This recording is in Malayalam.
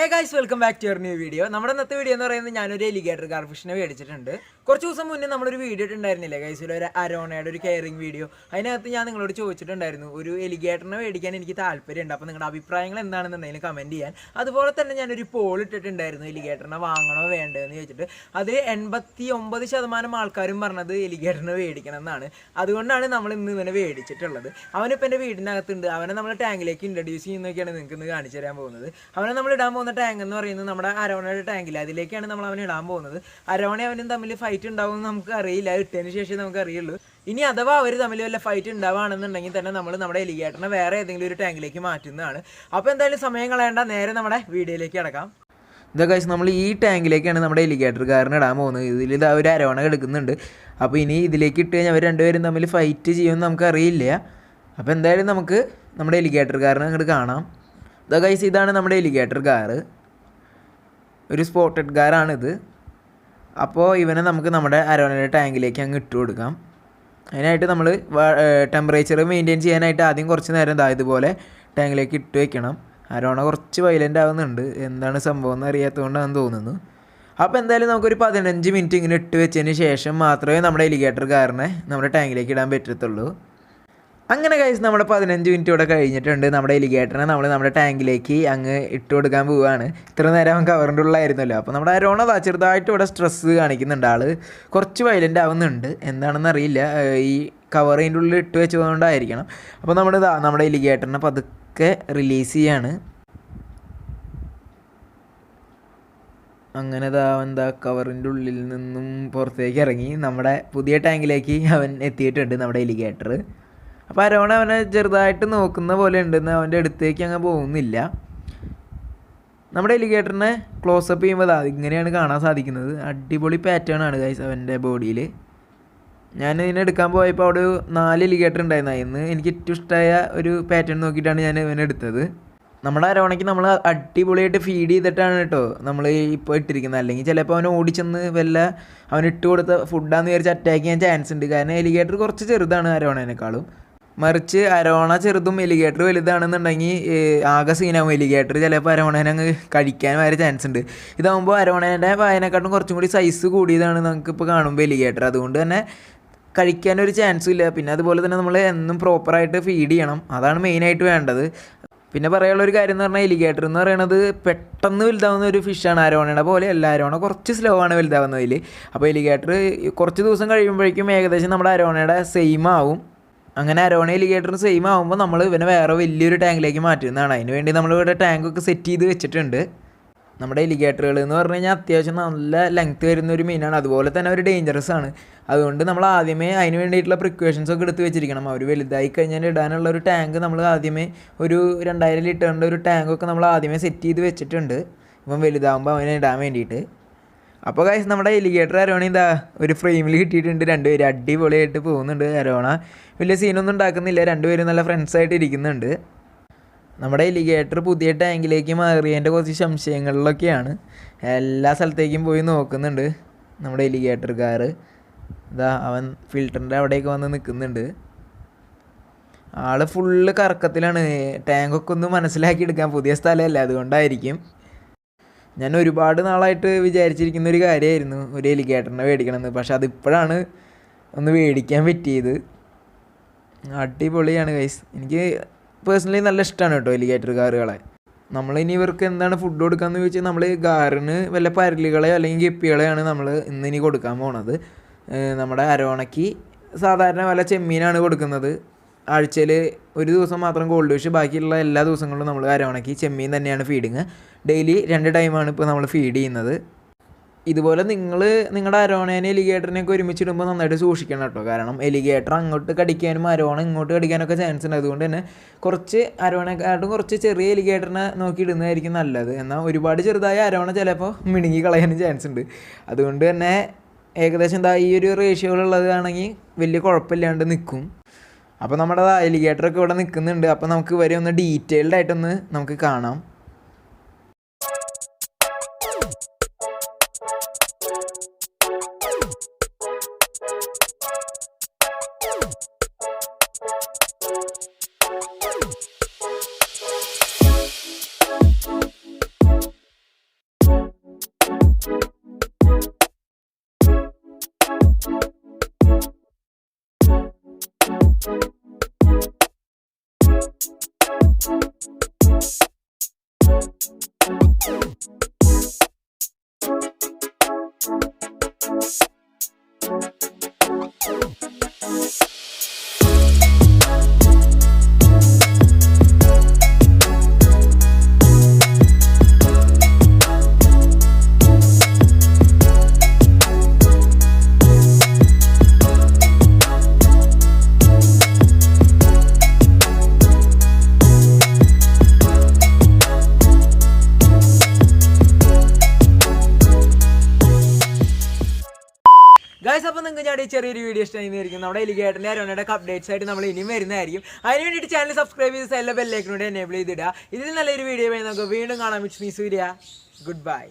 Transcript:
Hey guys, welcome back to your new video. നമ്മുടെ ഇന്നത്തെ വീഡിയോ എന്ന് പറയുന്നത് ഞാനൊരു എലിഗേറ്റർ ഗാർ ഫിഷിനെ മേടിച്ചിട്ടുണ്ട്. കുറച്ച് ദിവസം മുന്നേ നമ്മളൊരു വീഡിയോ ഇട്ടുണ്ടായിരുന്നില്ലേ ഗൈസ്, ഒരു അരോണയുടെ ഒരു കെയറിങ് വീഡിയോ. അതിനകത്ത് ഞാൻ നിങ്ങളോട് ചോദിച്ചിട്ടുണ്ടായിരുന്നു ഒരു എലിഗേറ്ററിനെ മേടിക്കാൻ എനിക്ക് താല്പര്യമുണ്ട്, അപ്പോൾ നിങ്ങളുടെ അഭിപ്രായങ്ങൾ എന്താണെന്നുണ്ടെങ്കിൽ കമൻറ്റ് ചെയ്യാൻ. അതുപോലെ തന്നെ ഞാനൊരു പോൾ ഇട്ടിട്ടുണ്ടായിരുന്നു എലിഗേറ്ററിനെ വാങ്ങണോ വേണ്ടോ എന്ന് ചോദിച്ചിട്ട്. അതിൽ 89% ആൾക്കാരും പറഞ്ഞത് എലിഗേറ്ററിനെ മേടിക്കണം എന്നാണ്. അതുകൊണ്ടാണ് നമ്മൾ ഇന്ന് ഇവനെ മേടിച്ചിട്ടുള്ളത്. അവനിപ്പോൾ എൻ്റെ വീടിനകത്തുണ്ട്. അവനെ നമ്മൾ ടാങ്കിലേക്ക് ഇൻട്രൊഡ്യൂസ് ചെയ്യുന്നതൊക്കെയാണ് നിങ്ങൾക്ക് ഇന്ന് കാണിച്ചു തരാൻ പോകുന്നത്. അവനെ നമ്മൾ ഇടാൻ പോകുന്ന ടാങ്ക് എന്ന് പറയുന്നത് നമ്മുടെ അരോണയുടെ ടാങ്കില്ല, അതിലേക്കാണ് നമ്മൾ അവനെ ഇടാൻ പോകുന്നത്. അരോണ അവനും തമ്മിൽ ഫൈറ്റ് ഉണ്ടാവുമെന്ന് നമുക്ക് അറിയില്ല, ഇട്ടതിന് ശേഷം നമുക്ക് അറിയുള്ളൂ. ഇനി അഥവാ അവർ തമ്മിൽ വല്ല ഫൈറ്റ് ഉണ്ടാവുകയാണെന്നുണ്ടെങ്കിൽ തന്നെ നമ്മൾ നമ്മുടെ എലിഗേറ്ററിനെ വേറെ ഏതെങ്കിലും ഒരു ടാങ്കിലേക്ക് മാറ്റുന്നതാണ്. അപ്പോൾ എന്തായാലും സമയം കളയേണ്ട, നേരെ നമ്മുടെ വീഡിയോയിലേക്ക് കിടക്കാം. ഇതാ ഗൈസ്, നമ്മൾ ഈ ടാങ്കിലേക്കാണ് നമ്മുടെ എലിഗേറ്റർ ഗാറിന് ഇടാൻ പോകുന്നത്. ഇതിൽ ഇതാ ഒരു അരോണ എടുക്കുന്നുണ്ട്. അപ്പോൾ ഇനി ഇതിലേക്ക് ഇട്ട് കഴിഞ്ഞാൽ അവർ രണ്ടുപേരും തമ്മിൽ ഫൈറ്റ് ചെയ്യുമെന്ന് നമുക്കറിയില്ല. അപ്പോൾ എന്തായാലും നമുക്ക് നമ്മുടെ എലിഗേറ്റർ ഗാറിനെ അങ്ങോട്ട് കാണാം. ഇതാ ഗൈസ്, ഇതാണ് നമ്മുടെ എലിഗേറ്റർ ഗാറ്. ഒരു സ്പോട്ടഡ് ഗാറാണിത്. അപ്പോൾ ഇവനെ നമുക്ക് നമ്മുടെ അരോണയുടെ ടാങ്കിലേക്ക് അങ്ങ് ഇട്ട് കൊടുക്കാം. അതിനായിട്ട് നമ്മൾ ടെമ്പറേച്ചർ മെയിൻറ്റെയിൻ ചെയ്യാനായിട്ട് ആദ്യം കുറച്ച് നേരം ഇതുപോലെ ടാങ്കിലേക്ക് ഇട്ട് വെക്കണം. അരോണ കുറച്ച് വയലൻ്റ് ആവുന്നുണ്ട്, എന്താണ് സംഭവം എന്ന് അറിയാത്തതുകൊണ്ടാണെന്ന് തോന്നുന്നു. അപ്പോൾ എന്തായാലും നമുക്കൊരു 15 മിനിറ്റ് ഇങ്ങനെ ഇട്ട് വെച്ചതിന് ശേഷം മാത്രമേ നമ്മുടെ എലിഗേറ്റർ ഗാറിനെ നമ്മുടെ ടാങ്കിലേക്ക് ഇടാൻ പറ്റത്തുള്ളൂ. അങ്ങനെ ഗൈസ്, നമ്മുടെ 15 മിനിറ്റ് ഇവിടെ കഴിഞ്ഞിട്ടുണ്ട്. നമ്മുടെ എലിഗേറ്ററിനെ നമ്മൾ നമ്മുടെ ടാങ്കിലേക്ക് അങ്ങ് ഇട്ട് കൊടുക്കാൻ പോവുകയാണ്. ഇത്ര നേരം അവൻ കവറിൻ്റെ ഉള്ളിലായിരുന്നല്ലോ. അപ്പോൾ നമ്മുടെ അരോണ ചെറുതായിട്ട് ഇവിടെ സ്ട്രെസ്സ് കാണിക്കുന്നുണ്ട്. ആൾ കുറച്ച് വയലൻ്റ് ആവുന്നുണ്ട്, എന്താണെന്ന് അറിയില്ല. ഈ കവറിൻ്റെ ഉള്ളിൽ ഇട്ട് വെച്ചതുകൊണ്ടായിരിക്കണം. അപ്പോൾ നമ്മുടെ എലിഗേറ്ററിനെ പതുക്കെ റിലീസ് ചെയ്യാണ്. അങ്ങനെ എന്താ കവറിൻ്റെ ഉള്ളിൽ നിന്നും പുറത്തേക്ക് ഇറങ്ങി നമ്മുടെ പുതിയ ടാങ്കിലേക്ക് അവൻ എത്തിയിട്ടുണ്ട്, നമ്മുടെ എലിഗേറ്റർ. അപ്പോൾ അരോണ അവനെ ചെറുതായിട്ട് നോക്കുന്ന പോലെ ഉണ്ടെന്ന് അവൻ്റെ അടുത്തേക്ക് അങ്ങ് പോകുന്നില്ല. നമ്മുടെ എലിഗേറ്ററിനെ ക്ലോസപ്പ് ചെയ്യുമ്പോൾ ഇങ്ങനെയാണ് കാണാൻ സാധിക്കുന്നത്. അടിപൊളി പാറ്റേൺ ആണ് ഗൈസ് അവൻ്റെ ബോഡിയിൽ. ഞാൻ ഇതിനെ എടുക്കാൻ പോയപ്പോൾ അവിടെ 4 എലിഗേറ്റർ ഉണ്ടായിരുന്നു. അതിന് എനിക്ക് ഏറ്റവും ഇഷ്ടമായ ഒരു പാറ്റേൺ നോക്കിയിട്ടാണ് ഞാൻ ഇവനെ എടുത്തത്. നമ്മുടെ അരോണയ്ക്ക് നമ്മൾ അടിപൊളിയായിട്ട് ഫീഡ് ചെയ്തിട്ടാണ് കേട്ടോ നമ്മൾ ഇപ്പോൾ ഇട്ടിരിക്കുന്നത്. അല്ലെങ്കിൽ ചിലപ്പോൾ അവൻ ഓടിച്ചെന്ന് അവൻ ഇട്ട് കൊടുത്ത ഫുഡാന്ന് വിചാരിച്ച് അറ്റാക്ക് ചെയ്യാൻ ചാൻസ് ഉണ്ട്. കാരണം എലിഗേറ്റർ കുറച്ച് ചെറുതാണ് അരോണേനേക്കാളും. മറിച്ച് അരോണ ചെറുതും എലിഗേറ്റർ വലുതാണെന്നുണ്ടെങ്കിൽ ആകെ സീനാവും. എലിഗേറ്റർ ചിലപ്പോൾ അരോണേനെ അങ്ങ് കഴിക്കാൻ വരെ ചാൻസ് ഉണ്ട്. ഇതാകുമ്പോൾ അരോണേൻ്റെ വായനേക്കാട്ടും കുറച്ചും കൂടി സൈസ് കൂടിയതാണ് നമുക്കിപ്പോൾ കാണുമ്പോൾ എലിഗേറ്റർ. അതുകൊണ്ട് തന്നെ കഴിക്കാനൊരു ചാൻസും ഇല്ല. പിന്നെ അതുപോലെ തന്നെ നമ്മൾ എന്നും പ്രോപ്പറായിട്ട് ഫീഡ് ചെയ്യണം, അതാണ് മെയിനായിട്ട് വേണ്ടത്. പിന്നെ പറയാനുള്ളൊരു കാര്യം എന്ന് പറഞ്ഞാൽ എലിഗേറ്റർ എന്ന് പറയുന്നത് പെട്ടെന്ന് വലുതാവുന്ന ഒരു ഫിഷാണ്. അരോണയുടെ പോലെ അല്ല, അരോണ കുറച്ച് സ്ലോ ആണ് വലുതാവുന്നതിൽ. അപ്പോൾ എലിഗേറ്റർ കുറച്ച് ദിവസം കഴിയുമ്പോഴേക്കും ഏകദേശം നമ്മുടെ അരോണയുടെ സെയിം ആവും. അങ്ങനെ അരോണ എലിഗേറ്ററിന് സെയിം ആകുമ്പോൾ നമ്മൾ ഇവനെ വേറെ വലിയൊരു ടാങ്കിലേക്ക് മാറ്റുന്നതാണ്. അതിന് വേണ്ടി നമ്മളിവിടെ ടാങ്കൊക്കെ സെറ്റ് ചെയ്ത് വെച്ചിട്ടുണ്ട്. നമ്മുടെ എലിഗേറ്ററുകൾ എന്ന് പറഞ്ഞു കഴിഞ്ഞാൽ അത്യാവശ്യം നല്ല ലെങ്ത്ത് വരുന്ന ഒരു മീനാണ്, അതുപോലെ തന്നെ അവർ ഡേഞ്ചറസ് ആണ്. അതുകൊണ്ട് നമ്മൾ ആദ്യമേ അതിന് വേണ്ടിയിട്ടുള്ള പ്രിക്കോഷൻസ് ഒക്കെ എടുത്ത് വെച്ചിരിക്കണം. അവർ വലുതായി കഴിഞ്ഞാൽ ഇടാനുള്ള ഒരു ടാങ്ക് നമ്മൾ ആദ്യമേ ഒരു 2000 ലിറ്ററിൻ്റെ ഒരു ടാങ്കൊക്കെ നമ്മൾ ആദ്യമേ സെറ്റ് ചെയ്ത് വെച്ചിട്ടുണ്ട്, ഇവൻ വലുതാകുമ്പോൾ അവനെ ഇടാൻ വേണ്ടിയിട്ട്. അപ്പോൾ ഗൈസ്, നമ്മുടെ എലിഗേറ്റർ അരോണ ഒരു ഫ്രെയിമിൽ കിട്ടിയിട്ടുണ്ട്. രണ്ടുപേരും അടിപൊളിയായിട്ട് പോകുന്നുണ്ട്. അരോണ വലിയ സീനൊന്നും ഉണ്ടാക്കുന്നില്ല, രണ്ടുപേരും നല്ല ഫ്രണ്ട്സായിട്ട് ഇരിക്കുന്നുണ്ട്. നമ്മുടെ എലിഗേറ്റർ പുതിയ ടാങ്കിലേക്ക് മാറിയതിൻ്റെ കുറച്ച് സംശയങ്ങളിലൊക്കെയാണ്. എല്ലാ സ്ഥലത്തേക്കും പോയി നോക്കുന്നുണ്ട് നമ്മുടെ എലിഗേറ്റർ ഗാർ. അവൻ ഫിൽറ്ററിൻ്റെ അവിടേക്ക് വന്ന് നിൽക്കുന്നുണ്ട്. ആൾ ഫുള്ള് കറക്കത്തിലാണ്. ടാങ്കൊക്കെ ഒന്ന് മനസ്സിലാക്കി എടുക്കാൻ പുതിയ സ്ഥലമല്ല, അതുകൊണ്ടായിരിക്കും. ഞാൻ ഒരുപാട് നാളായിട്ട് വിചാരിച്ചിരിക്കുന്ന ഒരു കാര്യമായിരുന്നു ഒരു എലിഗേറ്ററിനെ മേടിക്കണമെന്ന്. പക്ഷെ അതിപ്പോഴാണ് ഒന്ന് മേടിക്കാൻ പറ്റിയത്. അടിപൊളിയാണ് ഗൈസ്. എനിക്ക് പേഴ്സണലി നല്ല ഇഷ്ടമാണ് കേട്ടോ എലിഗേറ്റർ ഗാറുകളെ. നമ്മളിനി ഇവർക്ക് എന്താണ് ഫുഡ് കൊടുക്കാമെന്ന് ചോദിച്ചാൽ നമ്മൾ ഗാറിന് വല്ല പരലുകളെയോ അല്ലെങ്കിൽ ഗപ്പികളെയാണ് നമ്മൾ ഇന്നിനി കൊടുക്കാൻ പോണത്. നമ്മുടെ അരോണയ്ക്ക് സാധാരണ വല്ല ചെമ്മീനാണ് കൊടുക്കുന്നത്. ആഴ്ചയിൽ ഒരു ദിവസം മാത്രം ഗോൾഡ് ഫിഷ്, ബാക്കിയുള്ള എല്ലാ ദിവസങ്ങളിലും നമ്മൾ അരോണയ്ക്ക് ചെമ്മീൻ തന്നെയാണ് ഫീഡിങ്. ഡെയിലി 2 ടൈമാണ് ഇപ്പോൾ നമ്മൾ ഫീഡ് ചെയ്യുന്നത്. ഇതുപോലെ നിങ്ങളുടെ അരോണേനെ എലിഗേറ്ററിനെയൊക്കെ ഒരുമിച്ചിടുമ്പോൾ നന്നായിട്ട് സൂക്ഷിക്കണം കേട്ടോ. കാരണം എലിഗേറ്റർ അങ്ങോട്ട് കടിക്കാനും അരോണ ഇങ്ങോട്ട് കടിക്കാനൊക്കെ ചാൻസ് ഉണ്ട്. അതുകൊണ്ട് തന്നെ കുറച്ച് അരോണയെക്കാട്ടും കുറച്ച് ചെറിയ എലിഗേറ്ററിനെ നോക്കി ഇടുന്നതായിരിക്കും നല്ലത്. എന്നാൽ ഒരുപാട് ചെറുതായ അരോണ ചിലപ്പോൾ മിണുങ്ങി കളയാനും ചാൻസ് ഉണ്ട്. അതുകൊണ്ട് തന്നെ ഏകദേശം ഈ ഒരു റേഷ്യോയിലുള്ളതാണെങ്കിൽ വലിയ കുഴപ്പമില്ലാണ്ട് നിൽക്കും. അപ്പോൾ നമ്മുടെ എലിഗേറ്ററൊക്കെ ഇവിടെ നിൽക്കുന്നുണ്ട്. അപ്പോൾ നമുക്ക് ഇവരെ ഒന്ന് ഡീറ്റെയിൽഡ് ആയിട്ടൊന്ന് നമുക്ക് കാണാം. ഗൈസ്, അപ്പോൾ നിങ്ങൾക്ക് ഞാൻ ചെറിയൊരു വീഡിയോ ഇഷ്ടമായിരിക്കും. നമ്മുടെ എലിഗേറ്ററിൻ്റെ അരോണയുടെ അപ്ഡേറ്റ്സ് ആയിട്ട് നമ്മൾ ഇനിയും വരുന്നതായിരിക്കും. അതിന് വേണ്ടിയിട്ട് ചാനൽ സബ്സ്ക്രൈബ് ചെയ്ത് എല്ലാ ബെല്ലൈക്കനോട് എനേബിൾ ചെയ്തിടുക. ഇതിൽ നല്ലൊരു വീഡിയോ നമുക്ക് വീണ്ടും കാണാൻ. Which means good bye.